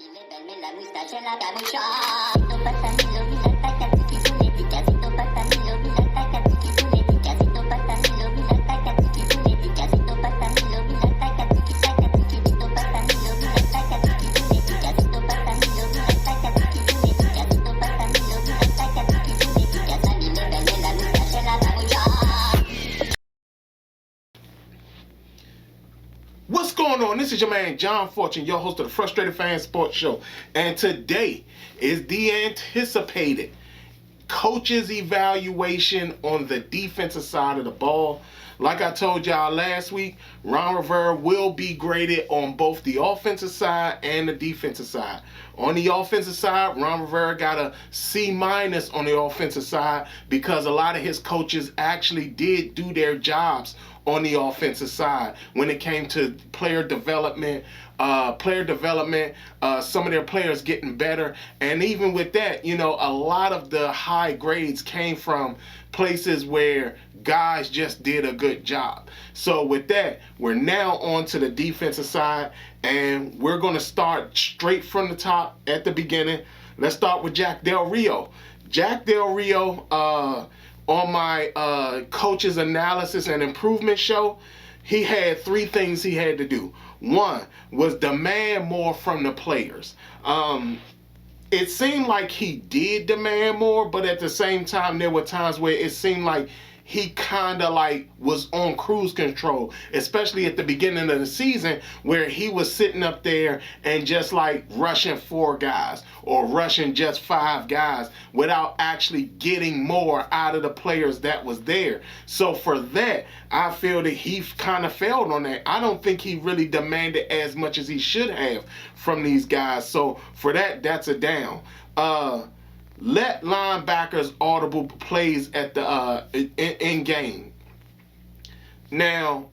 Levarme la moustache en la capucha. Siento pasanilo, mira tacatiki puletica. Siento pasanilo, mira tacatiki puletica. Siento pasanilo, mira tacatiki puletica. Siento pasanilo, mira tacatiki tacatiki. Siento pasanilo, mira tacatiki puletica. Siento pasanilo, mira tacatiki puletica. Siento pasanilo, mira tacatiki puletica. Sani levarme la moustache en la capucha. What's going on? This is your man John Fortune, your host of the Frustrated Fan Sports Show. And today is the anticipated coach's evaluation on the defensive side of the ball. Like I told y'all last week, Ron Rivera will be graded on both the offensive side and the defensive side. On the offensive side, Ron Rivera got a C- on the offensive side because a lot of his coaches actually did do their jobs on the offensive side when it came to player development, some of their players getting better. And even with that, you know, a lot of the high grades came from places where guys just did a good job. So with that, we're now on to the defensive side, and we're going to start straight from the top at the beginning. Let's start with Jack Del Rio. Jack Del Rio, on my coaches analysis and improvement show, he had three things he had to do. One was demand more from the players. It seemed like he did demand more, but at the same time, there were times where it seemed like he kind of like was on cruise control, especially at the beginning of the season where he was sitting up there and just like rushing 4 guys or rushing just 5 guys without actually getting more out of the players that was there. So for that, I feel that he kind of failed on that. I don't think he really demanded as much as he should have from these guys. So for that, that's a down. Let linebackers audible plays at the in game. Now,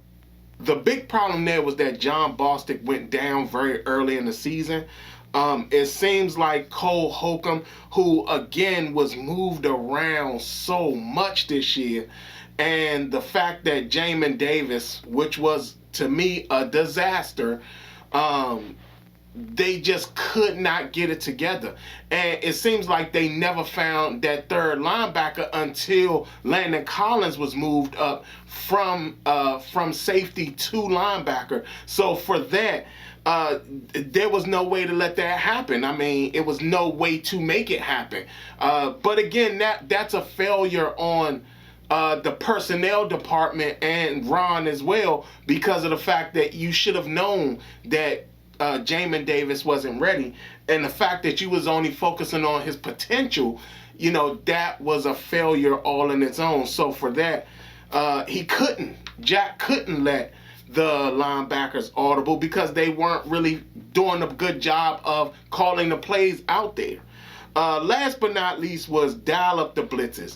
the big problem there was that John Bostic went down very early in the season. It seems like Cole Holcomb, who again was moved around so much this year, and the fact that Jamin Davis, which was to me a disaster, they just could not get it together. And it seems like they never found that third linebacker until Landon Collins was moved up from safety to linebacker. So for that, there was no way to let that happen. I mean, it was no way to make it happen. But again, that's a failure on the personnel department and Ron as well, because of the fact that you should have known that Jamin Davis wasn't ready, and the fact that you was only focusing on his potential, you know, that was a failure all in its own. So for that, Jack couldn't let the linebackers audible because they weren't really doing a good job of calling the plays out there. Last but not least was dial up the blitzes.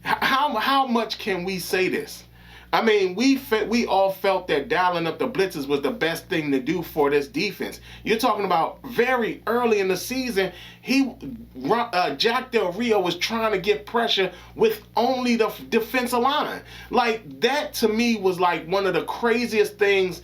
How much can we say this? I mean, we all felt that dialing up the blitzes was the best thing to do for this defense. You're talking about very early in the season, Jack Del Rio was trying to get pressure with only the defensive line. Like, that to me was like one of the craziest things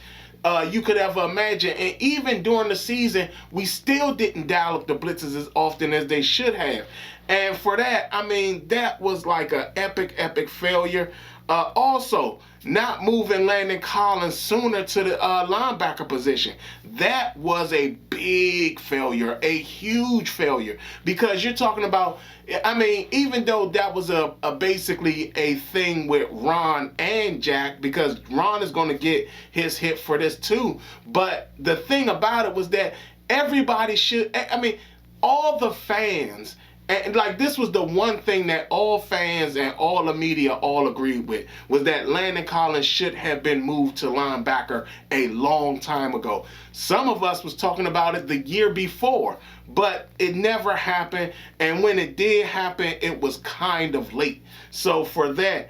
you could ever imagine. And even during the season, we still didn't dial up the blitzes as often as they should have. And for that, I mean, that was like an epic failure. Also, not moving Landon Collins sooner to the linebacker position. That was a big failure, a huge failure, because you're talking about, I mean, even though that was a basically a thing with Ron and Jack, because Ron is going to get his hit for this too, but the thing about it was that everybody should, I mean, all the fans, and like, this was the one thing that all fans and all the media all agreed with, was that Landon Collins should have been moved to linebacker a long time ago. Some of us was talking about it the year before, but it never happened. And when it did happen, it was kind of late. So for that,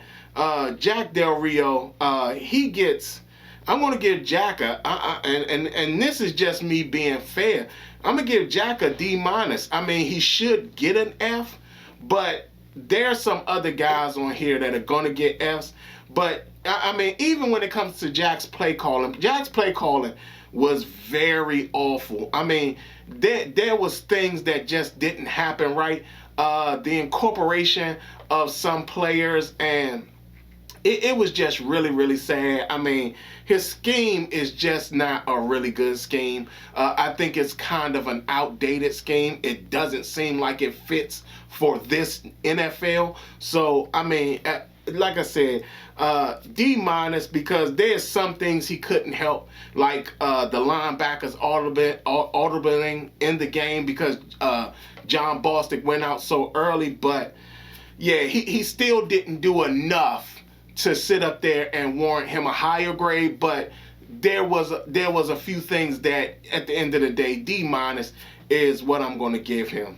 Jack Del Rio, he gets, I'm going to give Jack and this is just me being fair, I'm going to give Jack a D-. I mean, he should get an F, but there's some other guys on here that are going to get Fs. But I mean, even when it comes to Jack's play calling was very awful. I mean, there was things that just didn't happen right. The incorporation of some players, and it was just really, really sad. I mean, his scheme is just not a really good scheme. I think it's kind of an outdated scheme. It doesn't seem like it fits for this NFL. So, I mean, like I said, D minus, because there's some things he couldn't help, like the linebackers audibling in the game because John Bostic went out so early. But yeah, he still didn't do enough to sit up there and warrant him a higher grade. But there was a few things that at the end of the day, D minus is what I'm going to give him.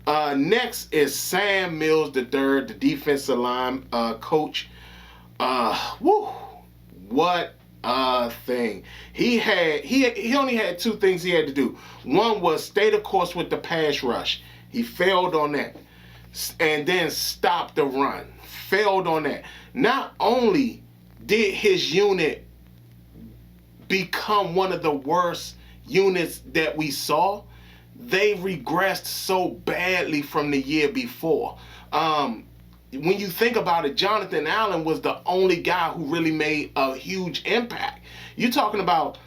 Next is Sam Mills III, the defensive line coach. What a thing. He only had two things he had to do. One was stay the course with the pass rush. He failed on that. And then stop the run. Failed on that. Not only did his unit become one of the worst units that we saw, they regressed so badly from the year before. When you think about it, Jonathan Allen was the only guy who really made a huge impact. You're talking about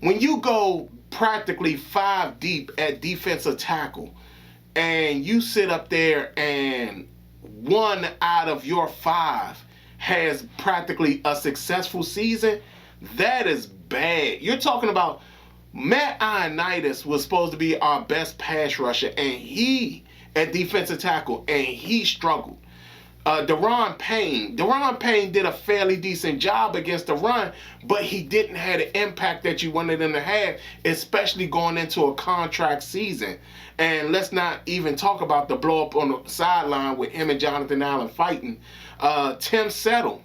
when you go practically 5 deep at defensive tackle and you sit up there and 1 out of your 5 has practically a successful season, that is bad. You're talking about Matt Ioannidis was supposed to be our best pass rusher, and he at defensive tackle, and he struggled. Daron Payne did a fairly decent job against the run, but he didn't have the impact that you wanted him to have, especially going into a contract season. And let's not even talk about the blow up on the sideline with him and Jonathan Allen fighting. Tim Settle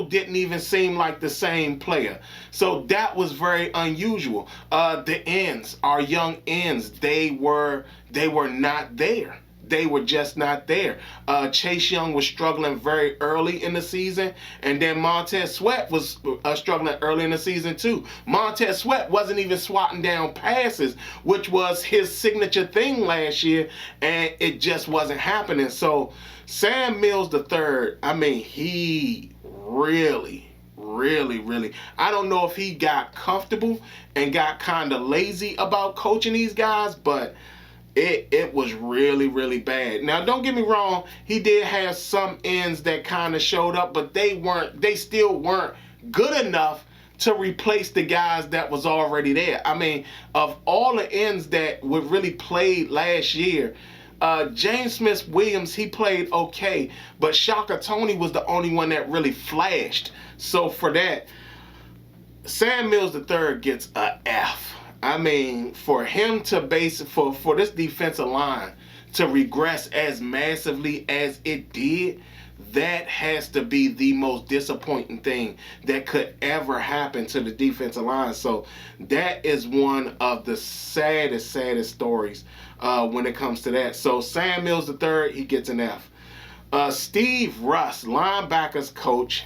didn't even seem like the same player. So that was very unusual. The ends, our young ends, they were not there. They were just not there. Chase Young was struggling very early in the season, and then Montez Sweat was struggling early in the season too. Montez Sweat wasn't even swatting down passes, which was his signature thing last year, and it just wasn't happening. So Sam Mills III, I mean, he really, I don't know if he got comfortable and got kind of lazy about coaching these guys, but it was really bad. Now, don't get me wrong, he did have some ends that kind of showed up, but they still weren't good enough to replace the guys that was already there. I mean, of all the ends that were really played last year, James Smith-Williams, he played okay, but Shaka Toney was the only one that really flashed. So for that, Sam Mills III gets a F. I mean, for him to for this defensive line to regress as massively as it did, that has to be the most disappointing thing that could ever happen to the defensive line. So that is one of the saddest stories when it comes to that. So Sam Mills III, he gets an F. Steve Russ, linebackers coach.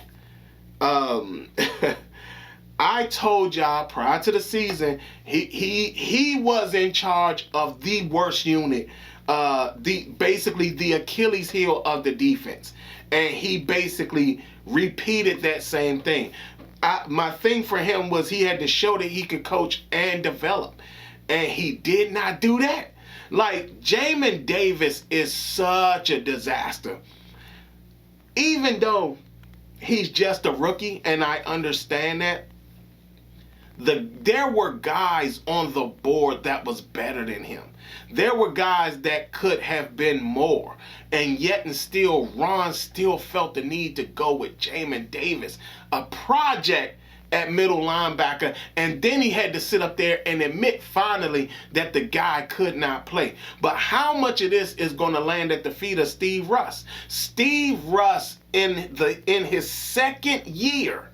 I told y'all prior to the season, he was in charge of the worst unit, basically the Achilles heel of the defense, and he basically repeated that same thing. My thing for him was he had to show that he could coach and develop, and he did not do that. Like, Jamin Davis is such a disaster. Even though he's just a rookie, and I understand that, there were guys on the board that was better than him. There were guys that could have been more. And yet and still, Ron still felt the need to go with Jamin Davis, a project at middle linebacker. And then he had to sit up there and admit finally that the guy could not play. But how much of this is going to land at the feet of Steve Russ? Steve Russ, in his second year,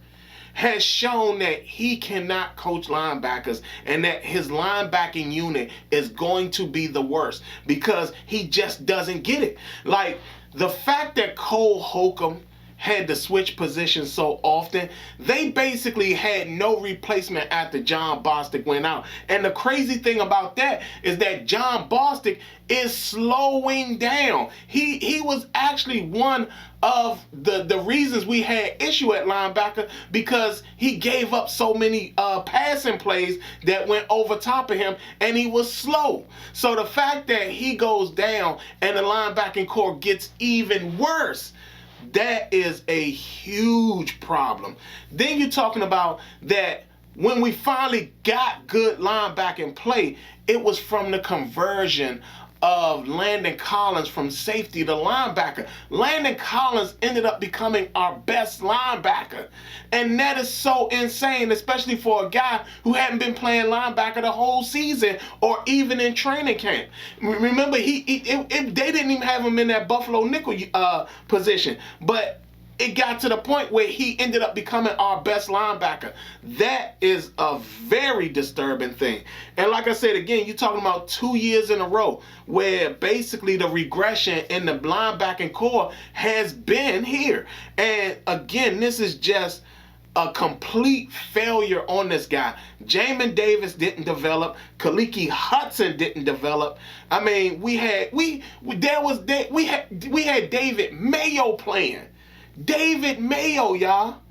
has shown that he cannot coach linebackers and that his linebacking unit is going to be the worst because he just doesn't get it. Like, the fact that Cole Holcomb had to switch positions so often, they basically had no replacement after John Bostic went out. And the crazy thing about that is that John Bostic is slowing down. He was actually one of the reasons we had issue at linebacker, because he gave up so many passing plays that went over top of him, and he was slow. So the fact that he goes down and the linebacking core gets even worse, that is a huge problem. Then you're talking about that when we finally got good linebacking play, it was from the conversion of Landon Collins from safety to linebacker. Landon Collins ended up becoming our best linebacker. And that is so insane, especially for a guy who hadn't been playing linebacker the whole season or even in training camp. Remember, they didn't even have him in that Buffalo nickel position. But it got to the point where he ended up becoming our best linebacker. That is a very disturbing thing. And like I said, again, you're talking about 2 years in a row where basically the regression in the linebacking core has been here. And again, this is just a complete failure on this guy. Jamin Davis didn't develop. Kaliki Hudson didn't develop. I mean, we had David Mayo playing. David Mayo, y'all.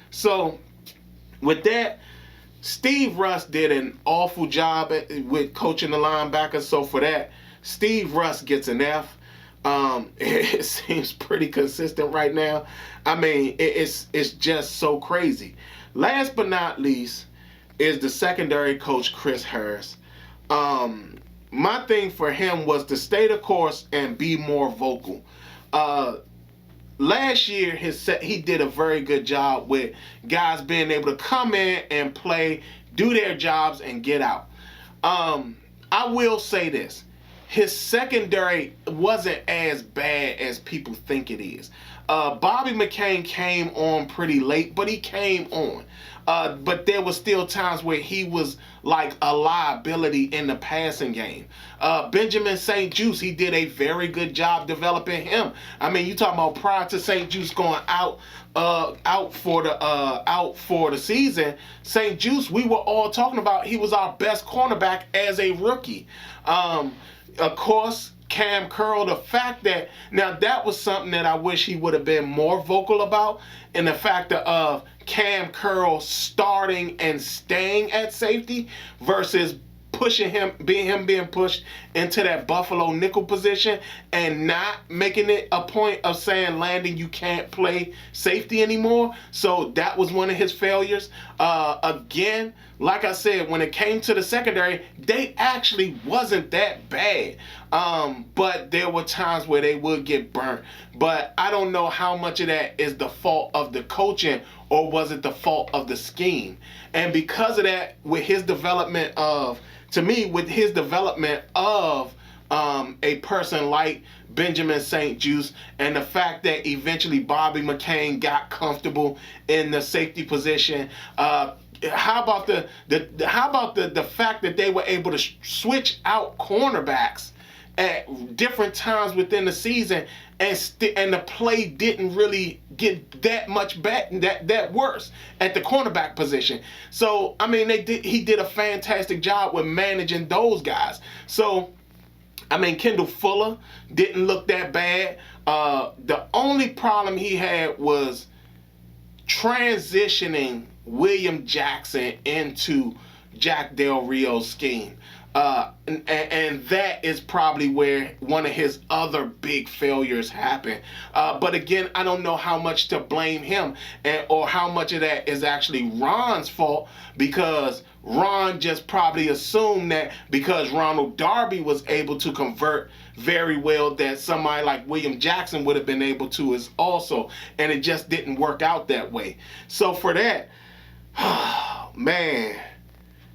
So, with that, Steve Russ did an awful job with coaching the linebackers. So, for that, Steve Russ gets an F. It seems pretty consistent right now. I mean, it's just so crazy. Last but not least is the secondary coach, Chris Harris. My thing for him was to stay the course and be more vocal. Last year, he did a very good job with guys being able to come in and play, do their jobs, and get out. I will say this. His secondary wasn't as bad as people think it is. Bobby McCain came on pretty late, but he came on. But there was still times where he was like a liability in the passing game. Benjamin St-Juste, he did a very good job developing him. I mean, you talking about prior to St-Juste going out for the season, St-Juste, we were all talking about he was our best cornerback as a rookie. Of course, Cam Curl, the fact that, now that was something that I wish he would have been more vocal about, and the factor of Cam Curl starting and staying at safety versus pushing him, being pushed into that Buffalo nickel position and not making it a point of saying, Landon, you can't play safety anymore. So that was one of his failures. Again, like I said, when it came to the secondary, they actually wasn't that bad. But there were times where they would get burnt. But I don't know how much of that is the fault of the coaching or was it the fault of the scheme. And because of that, with his development of a person like Benjamin St-Juste and the fact that eventually Bobby McCain got comfortable in the safety position, how about the fact that they were able to switch out cornerbacks at different times within the season and the play didn't really get that much that worse at the cornerback position. So I mean, he did a fantastic job with managing those guys. So I mean, Kendall Fuller didn't look that bad. The only problem he had was transitioning William Jackson into Jack Del Rio's scheme. And that is probably where one of his other big failures happened. But again, I don't know how much to blame him or how much of that is actually Ron's fault, because Ron just probably assumed that because Ronald Darby was able to convert very well, that somebody like William Jackson would have been able to as also, and it just didn't work out that way. So for that, man,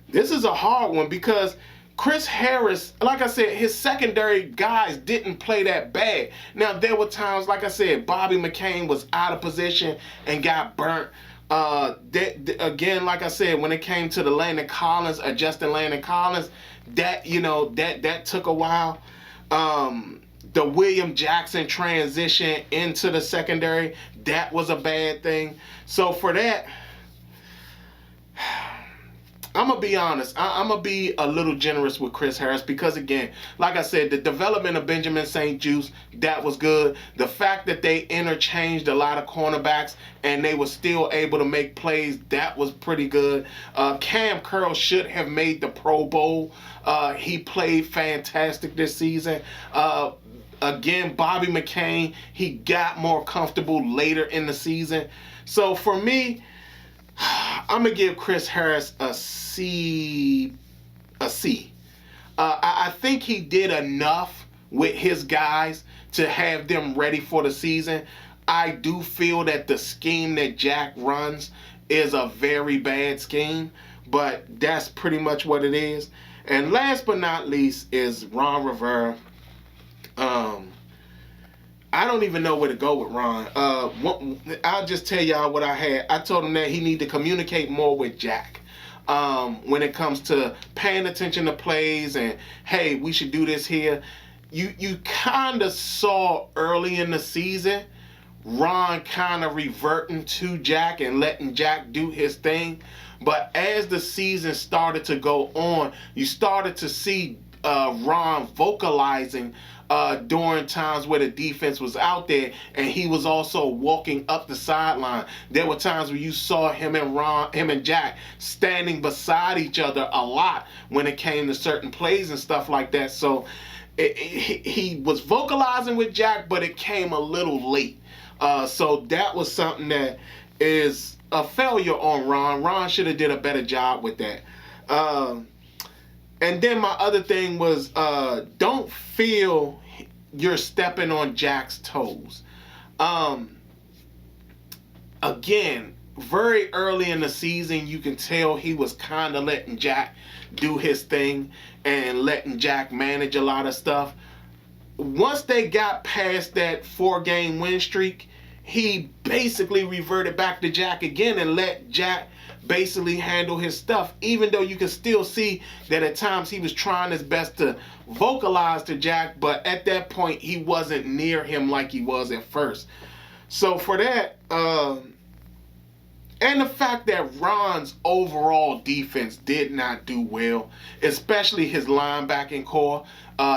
this is a hard one, because Chris Harris, like I said, his secondary guys didn't play that bad. Now, there were times, like I said, Bobby McCain was out of position and got burnt. Again, like I said, when it came to the Landon Collins, adjusting Landon Collins, that took a while. The William Jackson transition into the secondary, that was a bad thing. So for that, I'm going to be honest. I'm going to be a little generous with Chris Harris because, again, like I said, the development of Benjamin St-Juste, that was good. The fact that they interchanged a lot of cornerbacks and they were still able to make plays, that was pretty good. Cam Curl should have made the Pro Bowl. He played fantastic this season. Again, Bobby McCain, he got more comfortable later in the season. So for me, I'm gonna give Chris Harris a C. I think he did enough with his guys to have them ready for the season. I do feel that the scheme that Jack runs is a very bad scheme, but that's pretty much what it is. And last but not least is Ron Rivera. I don't even know where to go with Ron. I'll just tell y'all what I had. I told him that he need to communicate more with Jack when it comes to paying attention to plays and, hey, we should do this here. You kind of saw early in the season Ron kind of reverting to Jack and letting Jack do his thing. But as the season started to go on, you started to see Ron vocalizing during times where the defense was out there, and he was also walking up the sideline. There were times where you saw him and Jack standing beside each other a lot when it came to certain plays and stuff like that. So he was vocalizing with Jack, but it came a little late. So that was something that is a failure on Ron. Ron should have did a better job with that. And then my other thing was, don't feel you're stepping on Jack's toes. Again, very early in the season, you can tell he was kind of letting Jack do his thing and letting Jack manage a lot of stuff. Once they got past that 4-game win streak, he basically reverted back to Jack again and let Jack basically handle his stuff, even though you can still see that at times he was trying his best to vocalize to Jack, but at that point he wasn't near him like he was at first. So for that, and the fact that Ron's overall defense did not do well, especially his linebacking core,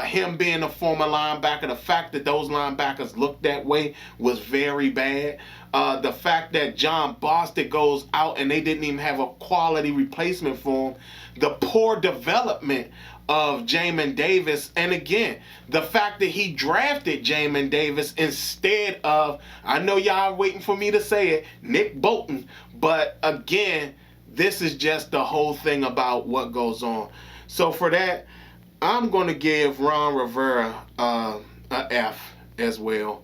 him being a former linebacker, the fact that those linebackers looked that way was very bad. The fact that John Bostic goes out and they didn't even have a quality replacement for him. The poor development of Jamin Davis. And again, the fact that he drafted Jamin Davis instead of, I know y'all waiting for me to say it, Nick Bolton. But again, this is just the whole thing about what goes on. So for that, I'm going to give Ron Rivera a F as well.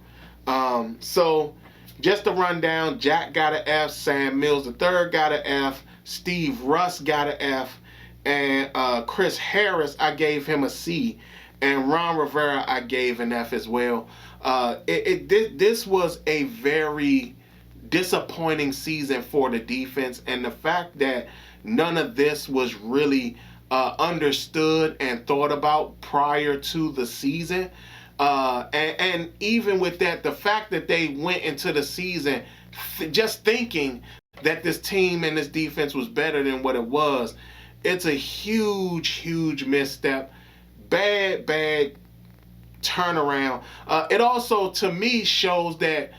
So just to run down, Jack got an F, Sam Mills III got an F, Steve Russ got an F, and Chris Harris, I gave him a C, and Ron Rivera, I gave an F as well. This was a very disappointing season for the defense, and the fact that none of this was really understood and thought about prior to the season. And even with that, the fact that they went into the season just thinking that this team and this defense was better than what it was, it's a huge misstep. Bad turnaround. It also, to me, shows that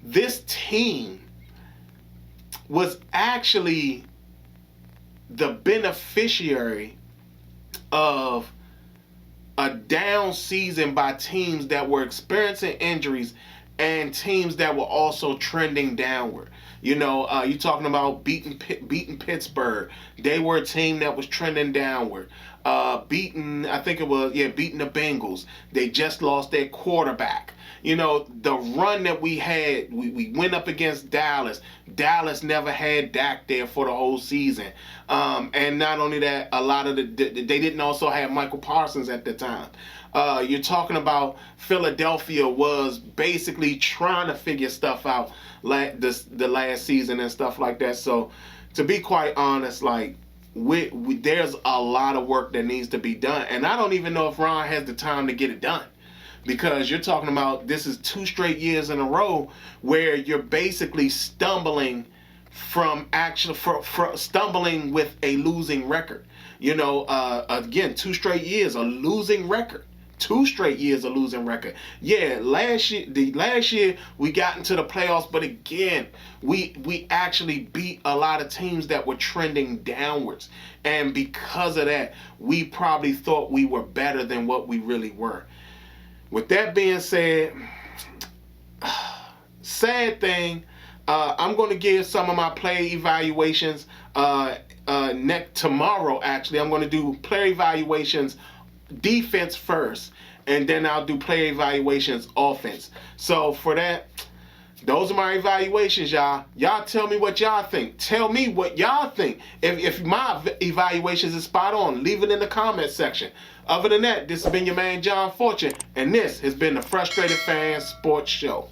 this team was actually the beneficiary of a down season by teams that were experiencing injuries and teams that were also trending downward. You know, you're talking about beating Pittsburgh. They were a team that was trending downward. Beating the Bengals. They just lost their quarterback. You know, the run that we had, we went up against Dallas. Dallas never had Dak there for the whole season. And not only that, a lot of they didn't also have Michael Parsons at the time. You're talking about Philadelphia was basically trying to figure stuff out the last season and stuff like that. So, to be quite honest, like, there's a lot of work that needs to be done. And I don't even know if Ron has the time to get it done. because you're talking about this is 2 straight years in a row where you're basically stumbling stumbling with a losing record. Again, 2 straight years a losing record. 2 straight years a losing record. Yeah, last year we got into the playoffs, but again, we actually beat a lot of teams that were trending downwards. And because of that, we probably thought we were better than what we really were. With that being said, sad thing, I'm going to give some of my player evaluations tomorrow. Actually, I'm going to do player evaluations defense first, and then I'll do player evaluations offense. So for that, those are my evaluations, y'all. Y'all tell me what y'all think. Tell me what y'all think. If my evaluations is spot on, leave it in the comment section. Other than that, this has been your man John Fortune, and this has been the Frustrated Fan Sports Show.